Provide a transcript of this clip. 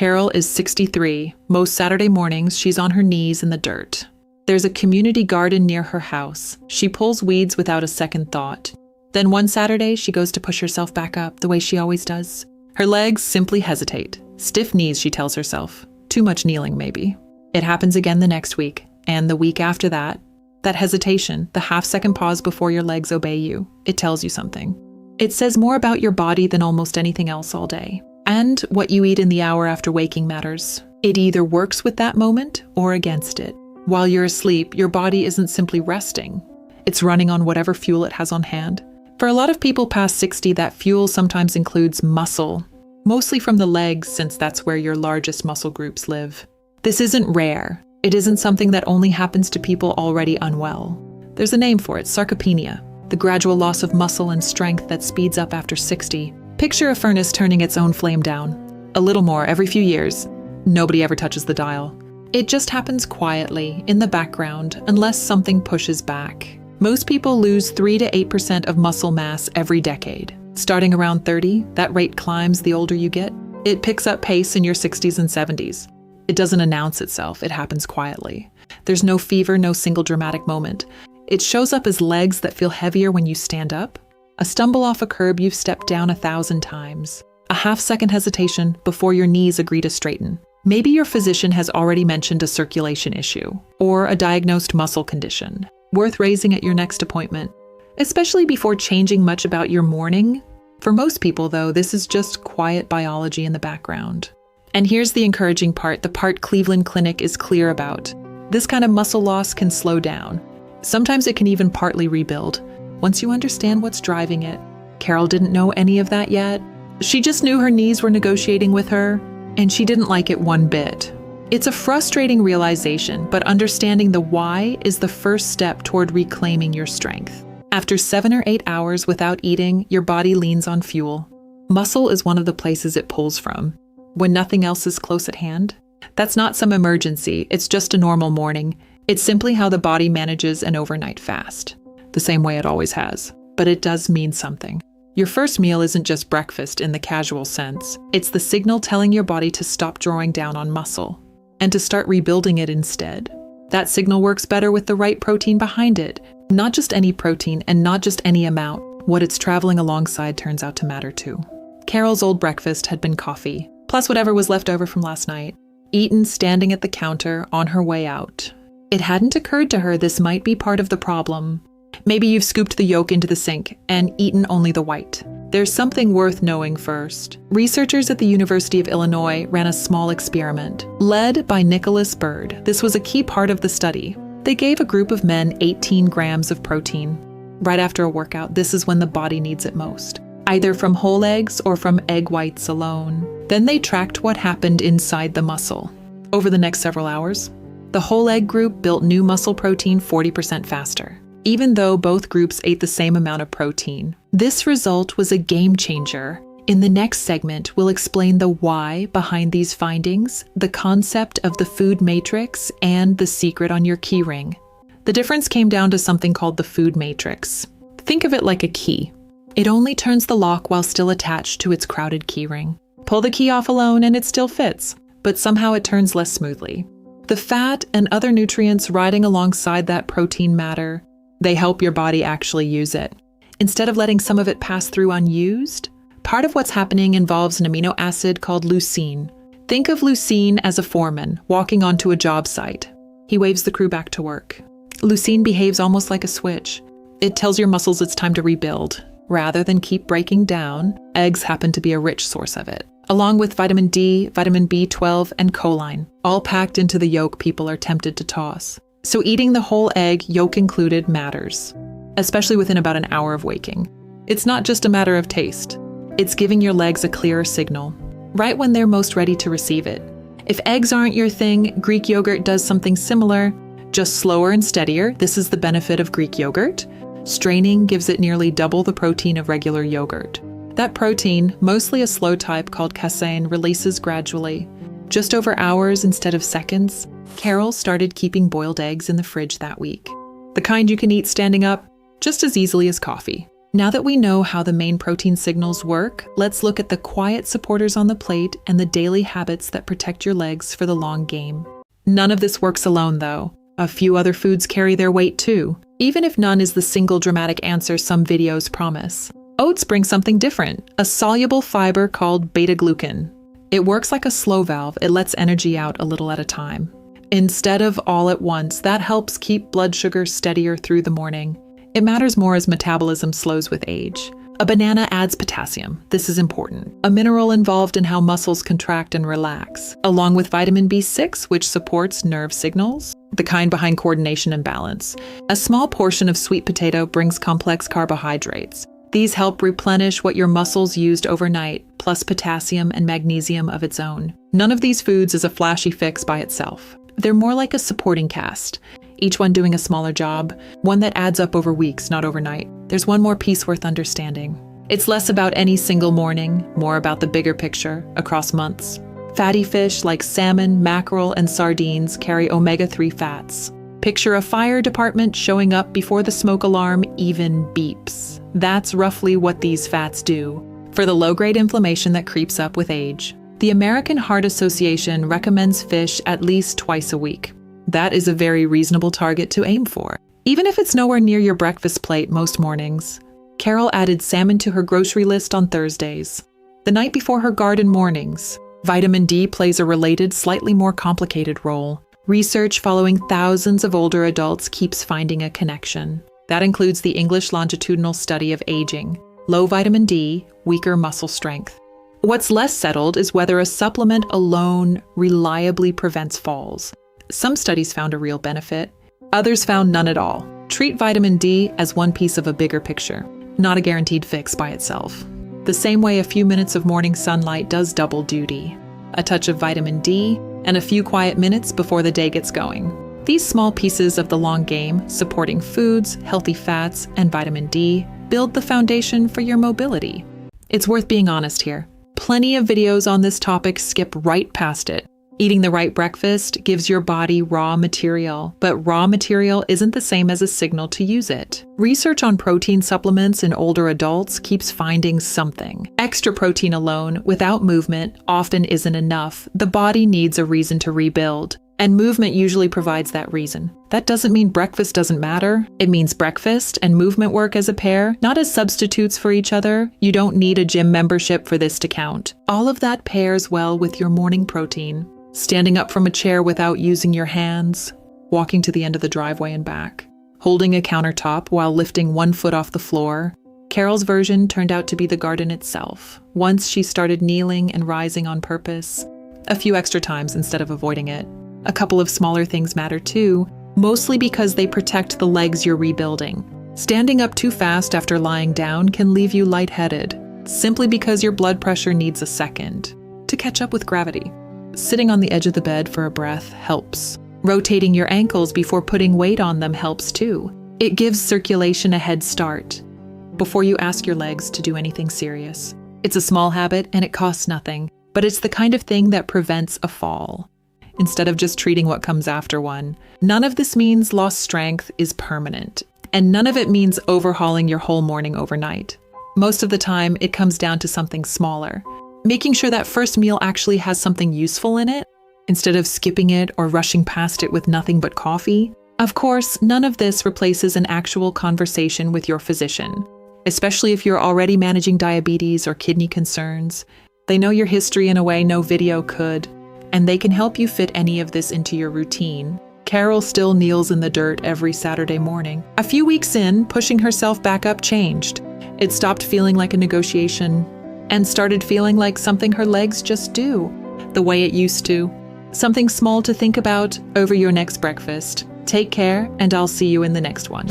Carol is 63. Most Saturday mornings, she's on her knees in the dirt. There's a community garden near her house. She pulls weeds without a second thought. Then one Saturday, she goes to push herself back up the way she always does. Her legs simply hesitate. Stiff knees, she tells herself. Too much kneeling, maybe. It happens again the next week, and the week after that. That hesitation, the half-second pause before your legs obey you, it tells you something. It says more about your body than almost anything else all day. And what you eat in the hour after waking matters. It either works with that moment or against it. While you're asleep, your body isn't simply resting. It's running on whatever fuel it has on hand. For a lot of people past 60, that fuel sometimes includes muscle, mostly from the legs since that's where your largest muscle groups live. This isn't rare. It isn't something that only happens to people already unwell. There's a name for it, sarcopenia, the gradual loss of muscle and strength that speeds up after 60. Picture a furnace turning its own flame down. A little more every few years. Nobody ever touches the dial. It just happens quietly, in the background, unless something pushes back. Most people lose 3 to 8% of muscle mass every decade. Starting around 30, that rate climbs the older you get. It picks up pace in your 60s and 70s. It doesn't announce itself, it happens quietly. There's no fever, no single dramatic moment. It shows up as legs that feel heavier when you stand up, a stumble off a curb you've stepped down 1,000 times, a half-second hesitation before your knees agree to straighten. Maybe your physician has already mentioned a circulation issue, or a diagnosed muscle condition, worth raising at your next appointment, especially before changing much about your morning. For most people, though, this is just quiet biology in the background. And here's the encouraging part, the part Cleveland Clinic is clear about. This kind of muscle loss can slow down. Sometimes it can even partly rebuild, once you understand what's driving it. Carol didn't know any of that yet. She just knew her knees were negotiating with her, and she didn't like it one bit. It's a frustrating realization, but understanding the why is the first step toward reclaiming your strength. After 7 or 8 hours without eating, your body leans on fuel. Muscle is one of the places it pulls from. When nothing else is close at hand. That's not some emergency, it's just a normal morning. It's simply how the body manages an overnight fast. The same way it always has. But it does mean something. Your first meal isn't just breakfast in the casual sense. It's the signal telling your body to stop drawing down on muscle and to start rebuilding it instead. That signal works better with the right protein behind it. Not just any protein and not just any amount. What it's traveling alongside turns out to matter too. Carol's old breakfast had been coffee, plus whatever was left over from last night, eaten standing at the counter on her way out. It hadn't occurred to her this might be part of the problem. Maybe you've scooped the yolk into the sink and eaten only the white. There's something worth knowing first. Researchers at the University of Illinois ran a small experiment, led by Nicholas Bird. This was a key part of the study. They gave a group of men 18 grams of protein. Right after a workout, this is when the body needs it most, either from whole eggs or from egg whites alone. Then they tracked what happened inside the muscle. Over the next several hours, the whole egg group built new muscle protein 40% faster, even though both groups ate the same amount of protein. This result was a game changer. In the next segment, we'll explain the why behind these findings, the concept of the food matrix, and the secret on your keyring. The difference came down to something called the food matrix. Think of it like a key. It only turns the lock while still attached to its crowded keyring. Pull the key off alone and it still fits, but somehow it turns less smoothly. The fat and other nutrients riding alongside that protein matter. They help your body actually use it. Instead of letting some of it pass through unused, part of what's happening involves an amino acid called leucine. Think of leucine as a foreman walking onto a job site. He waves the crew back to work. Leucine behaves almost like a switch. It tells your muscles it's time to rebuild. Rather than keep breaking down, eggs happen to be a rich source of it, along with vitamin D, vitamin B12, and choline, all packed into the yolk people are tempted to toss. So eating the whole egg, yolk included, matters, especially within about an hour of waking. It's not just a matter of taste. It's giving your legs a clearer signal, right when they're most ready to receive it. If eggs aren't your thing, Greek yogurt does something similar, just slower and steadier. This is the benefit of Greek yogurt. Straining gives it nearly double the protein of regular yogurt. That protein, mostly a slow type called casein, releases gradually, just over hours instead of seconds. Carol started keeping boiled eggs in the fridge that week. The kind you can eat standing up just as easily as coffee. Now that we know how the main protein signals work, let's look at the quiet supporters on the plate and the daily habits that protect your legs for the long game. None of this works alone, though. A few other foods carry their weight too, even if none is the single dramatic answer some videos promise. Oats bring something different, a soluble fiber called beta-glucan. It works like a slow valve. It lets energy out a little at a time. Instead of all at once, that helps keep blood sugar steadier through the morning. It matters more as metabolism slows with age. A banana adds potassium. This is important. A mineral involved in how muscles contract and relax, along with vitamin B6, which supports nerve signals, the kind behind coordination and balance. A small portion of sweet potato brings complex carbohydrates. These help replenish what your muscles used overnight, plus potassium and magnesium of its own. None of these foods is a flashy fix by itself. They're more like a supporting cast, each one doing a smaller job, one that adds up over weeks, not overnight. There's one more piece worth understanding. It's less about any single morning, more about the bigger picture, across months. Fatty fish like salmon, mackerel, and sardines carry omega-3 fats. Picture a fire department showing up before the smoke alarm even beeps. That's roughly what these fats do for the low-grade inflammation that creeps up with age. The American Heart Association recommends fish at least twice a week. That is a very reasonable target to aim for, even if it's nowhere near your breakfast plate most mornings. Carol added salmon to her grocery list on Thursdays, the night before her garden mornings. Vitamin D plays a related, slightly more complicated role. Research following thousands of older adults keeps finding a connection. That includes the English longitudinal study of aging, low vitamin D, weaker muscle strength. What's less settled is whether a supplement alone reliably prevents falls. Some studies found a real benefit. Others found none at all. Treat vitamin D as one piece of a bigger picture, not a guaranteed fix by itself. The same way a few minutes of morning sunlight does double duty. A touch of vitamin D and a few quiet minutes before the day gets going. These small pieces of the long game, supporting foods, healthy fats, and vitamin D, build the foundation for your mobility. It's worth being honest here. Plenty of videos on this topic skip right past it. Eating the right breakfast gives your body raw material, but raw material isn't the same as a signal to use it. Research on protein supplements in older adults keeps finding something. Extra protein alone, without movement, often isn't enough. The body needs a reason to rebuild, and movement usually provides that reason. That doesn't mean breakfast doesn't matter. It means breakfast and movement work as a pair, not as substitutes for each other. You don't need a gym membership for this to count. All of that pairs well with your morning protein. Standing up from a chair without using your hands, walking to the end of the driveway and back, holding a countertop while lifting one foot off the floor. Carol's version turned out to be the garden itself. Once she started kneeling and rising on purpose, a few extra times instead of avoiding it. A couple of smaller things matter too, mostly because they protect the legs you're rebuilding. Standing up too fast after lying down can leave you lightheaded, simply because your blood pressure needs a second to catch up with gravity. Sitting on the edge of the bed for a breath helps. Rotating your ankles before putting weight on them helps too. It gives circulation a head start before you ask your legs to do anything serious. It's a small habit and it costs nothing, but it's the kind of thing that prevents a fall, instead of just treating what comes after one. None of this means lost strength is permanent, and none of it means overhauling your whole morning overnight. Most of the time, it comes down to something smaller. Making sure that first meal actually has something useful in it, instead of skipping it or rushing past it with nothing but coffee. Of course, none of this replaces an actual conversation with your physician, especially if you're already managing diabetes or kidney concerns. They know your history in a way no video could, and they can help you fit any of this into your routine. Carol still kneels in the dirt every Saturday morning. A few weeks in, pushing herself back up changed. It stopped feeling like a negotiation and started feeling like something her legs just do, the way it used to. Something small to think about over your next breakfast. Take care, and I'll see you in the next one.